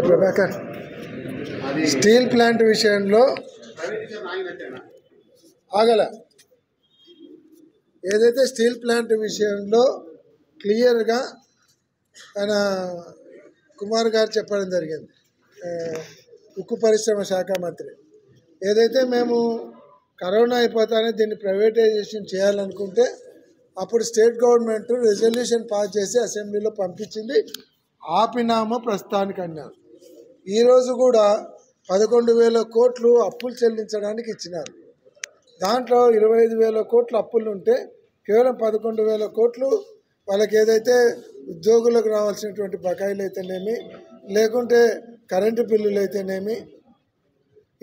Prabhakar steel plant విషయంలో ఆగల ఏదైతే steel plant విషయంలో క్లియర్గా ఆయన కుమార్ గారు చెప్పడం జరిగింది, ఉక్కు పరిశ్రమ శాఖ మంత్రి. ఏదైతే మేము కరోనా అయిపోతానే దీన్ని ప్రైవేటైజేషన్ చేయాలనుకుంటే అప్పుడు స్టేట్ గవర్నమెంట్ రెజల్యూషన్ పాస్ చేసి అసెంబ్లీలో పంపించింది, ఆపినామా ప్రస్తుతానికి అన్నారు. ఈరోజు కూడా 11,000 కోట్లు అప్పులు చెల్లించడానికి ఇచ్చినారు. దాంట్లో 25,000 కోట్లు అప్పులు ఉంటే కేవలం 11,000 కోట్లు వాళ్ళకి ఏదైతే ఉద్యోగులకు రావాల్సినటువంటి బకాయిలు అయితేనేమి, లేకుంటే కరెంటు బిల్లులు అయితేనేమి,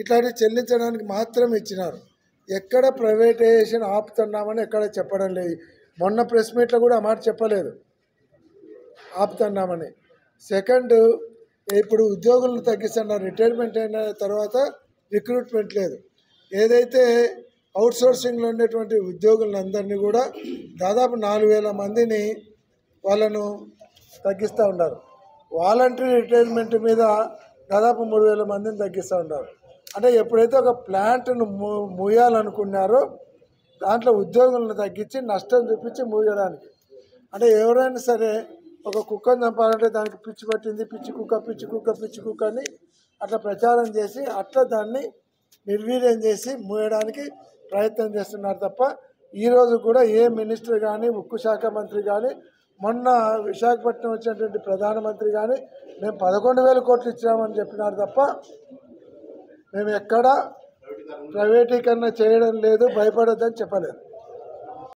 ఇట్లాంటివి చెల్లించడానికి మాత్రం ఇచ్చినారు. ఎక్కడ ప్రైవేటైజేషన్ ఆపుతున్నామని ఎక్కడ చెప్పడం లేదు. మొన్న ప్రెస్ మీట్లో కూడా ఆ మాట చెప్పలేదు, ఆపుతున్నామని. సెకండ్, ఇప్పుడు ఉద్యోగులను తగ్గిస్తున్నారు. రిటైర్మెంట్ అయిన తర్వాత రిక్రూట్మెంట్ లేదు. ఏదైతే అవుట్సోర్సింగ్లో ఉండేటువంటి ఉద్యోగులందరినీ కూడా దాదాపు 4,000 మందిని వాళ్ళను తగ్గిస్తూ ఉన్నారు. వాలంటరీ రిటైర్మెంట్ మీద దాదాపు 3,000 మందిని తగ్గిస్తూ ఉన్నారు. అంటే ఎప్పుడైతే ఒక ప్లాంట్ను మూయాలనుకున్నారో దాంట్లో ఉద్యోగులను తగ్గించి నష్టం చూపించి మూయడానికి. అంటే ఎవరైనా సరే ఒక కుక్కను చంపాలంటే దానికి పిచ్చి పట్టింది, పిచ్చి కుక్క అని అట్లా ప్రచారం చేసి అట్లా దాన్ని నిర్వీర్యం చేసి మూయడానికి ప్రయత్నం చేస్తున్నారు తప్ప ఈరోజు కూడా ఏ మినిస్టర్ కానీ, ఉక్కు శాఖ మంత్రి కానీ, మొన్న విశాఖపట్నం వచ్చినటువంటి ప్రధానమంత్రి కానీ మేము 11,000 కోట్లు ఇచ్చామని చెప్పినారు తప్ప మేము ఎక్కడా ప్రైవేటీకరణ చేయడం లేదు, భయపడొద్దని చెప్పలేదు.